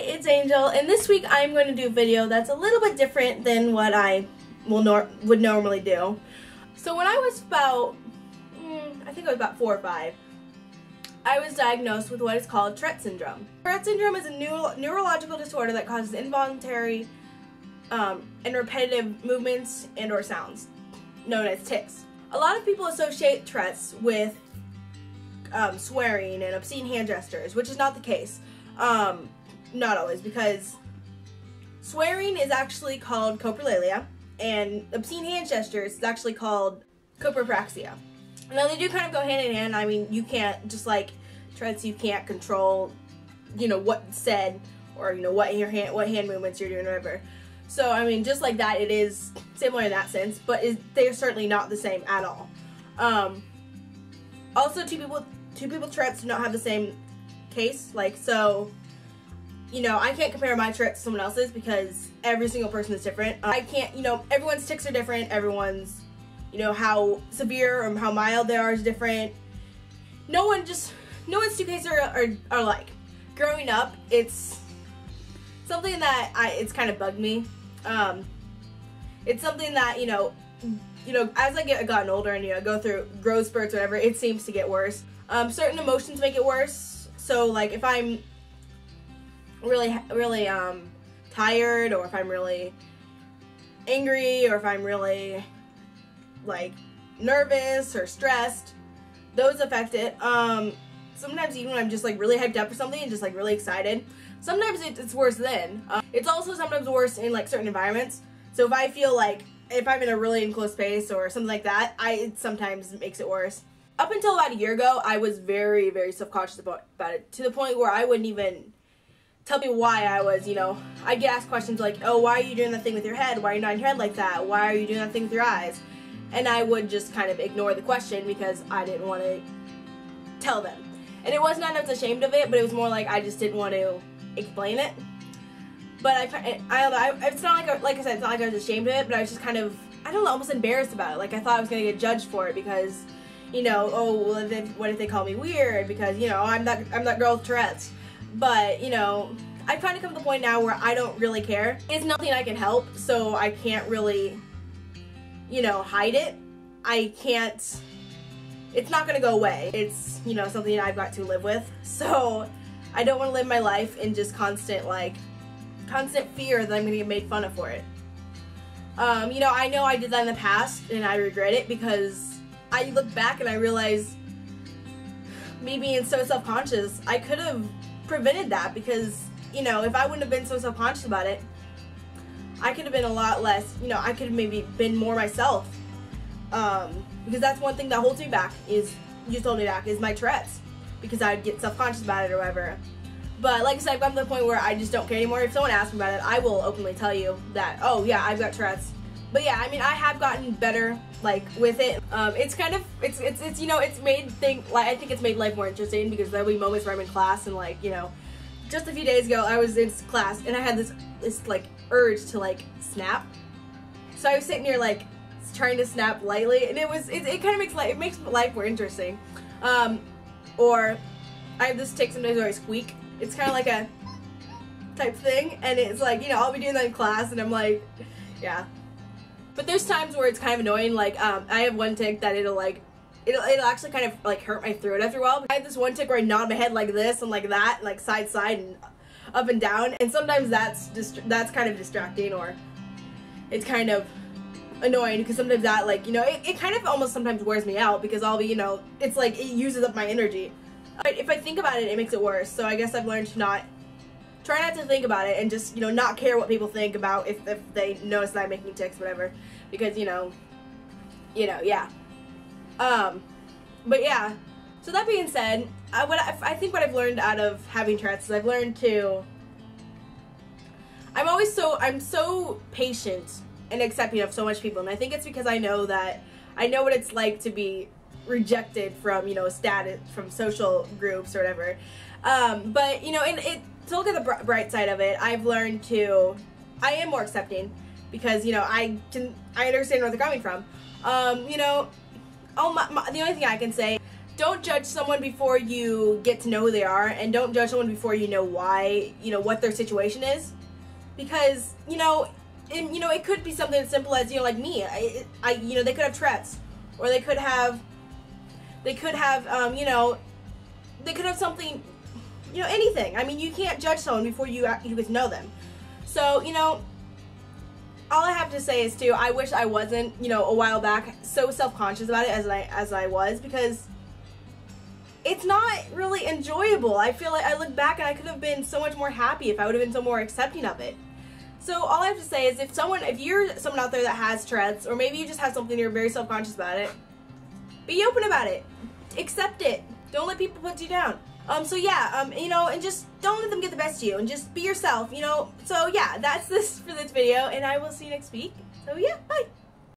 it's Angel, and this week I'm going to do a video that's a little bit different than what I would normally do. So when I was about, I think I was about 4 or 5, I was diagnosed with what is called Tourette Syndrome. Tourette Syndrome is a neurological disorder that causes involuntary and repetitive movements and or sounds, known as tics. A lot of people associate Tourette's with swearing and obscene hand gestures, which is not the case. Not always, because swearing is actually called coprolalia, and obscene hand gestures is actually called coprapraxia. Now they do kind of go hand in hand. I mean, you can't, just like Tourette's, you can't control, what's said, or what hand movements you're doing, or whatever. So I mean, just like that, it is similar in that sense, but they're certainly not the same at all. Also, two people Tourette's do not have the same case. Like, so, I can't compare my Tourette's to someone else's because every single person is different. I can't, everyone's tics are different. Everyone's, how severe or how mild they are is different. No one's two cases are alike. Growing up, it's something that it's kind of bugged me. It's something that, as I gotten older and, go through growth spurts or whatever, it seems to get worse. Certain emotions make it worse. So, like, if I'm really tired, or if I'm really angry, or if I'm really, like, nervous or stressed, those affect it. Sometimes even when I'm just, like, really hyped up for something and just, like, really excited, sometimes it's worse then. It's also sometimes worse in, like, certain environments. So if I feel like, if I'm in a really enclosed space or something like that, it sometimes makes it worse. Up until about a year ago, I was very, very self-conscious about it, to the point where I wouldn't even tell me why I was, I'd get asked questions like, oh, why are you doing that thing with your head? Why are you nodding your head like that? Why are you doing that thing with your eyes? And I would just kind of ignore the question because I didn't want to tell them. And it wasn't that I was ashamed of it, but it was more like I just didn't want to explain it. But it's not like I said, it's not like I was ashamed of it, but I was just kind of, I don't know, almost embarrassed about it. Like, I thought I was going to get judged for it because, oh, well, what if they call me weird? Because, I'm that girl with Tourette's. But, I've kind of come to the point now where I don't really care. It's nothing I can help, so I can't really, hide it. I can't, it's not going to go away. It's, something I've got to live with. So I don't want to live my life in just constant fear that I'm going to get made fun of for it. I know I did that in the past, and I regret it because I look back and I realize me being so self-conscious, I could have prevented that because, if I wouldn't have been so self-conscious about it, I could have been a lot less, I could have maybe been more myself. Because that's one thing that holds me back is my Tourette's, because I'd get self-conscious about it or whatever. But like I said, I've gotten to the point where I just don't care anymore. If someone asks me about it, I will openly tell you that, oh yeah, I've got Tourette's. But yeah, I mean, I have gotten better, like, with it. It's kind of, it's I think it's made life more interesting because there'll be moments where I'm in class and, like, just a few days ago, I was in class and I had this like, urge to, like, snap. So I was sitting here, like, trying to snap lightly, and it kind of makes life more interesting. Or I have this tic sometimes where I squeak. It's kind of like a type thing, and it's like, I'll be doing that in class, and I'm like, yeah. But there's times where it's kind of annoying, like, I have one tic that it'll actually kind of, like, hurt my throat after a while. I have this one tic where I nod my head like this and like that, like side to side and up and down, and sometimes that's kind of distracting, or it's kind of annoying because sometimes that, like, it kind of almost sometimes wears me out because I'll be, it's like it uses up my energy. But if I think about it, it makes it worse. So I guess I've learned to try not to think about it and just, not care what people think about if they notice that I'm making tics, whatever. Because, yeah. But yeah. So that being said, I think what I've learned out of having Tourette's is I've learned to, I'm so patient and accepting of so much people. And I think it's because I know what it's like to be rejected from, status, from social groups or whatever. But, to look at the bright side of it, I've learned I am more accepting because, I understand where they're coming from. The only thing I can say, don't judge someone before you get to know who they are, and don't judge someone before you know why, you know, what their situation is, because, you know, it could be something as simple as, you know, like me, you know, they could have Tourette's, or they could have, you know, they could have something, you know, anything. I mean, you can't judge someone before you get to know them. So, you know, all I have to say is, too, I wish I wasn't, you know, a while back so self-conscious about it as I was, because it's not really enjoyable. I feel like I look back and I could have been so much more happy if I would have been so more accepting of it. So all I have to say is, if you're someone out there that has Tourette's, or maybe you just have something you're very self-conscious about it, be open about it. Accept it. Don't let people put you down. So yeah, you know, and just don't let them get the best of you, and just be yourself, you know. So yeah, that's this for this video, and I will see you next week. So yeah, bye.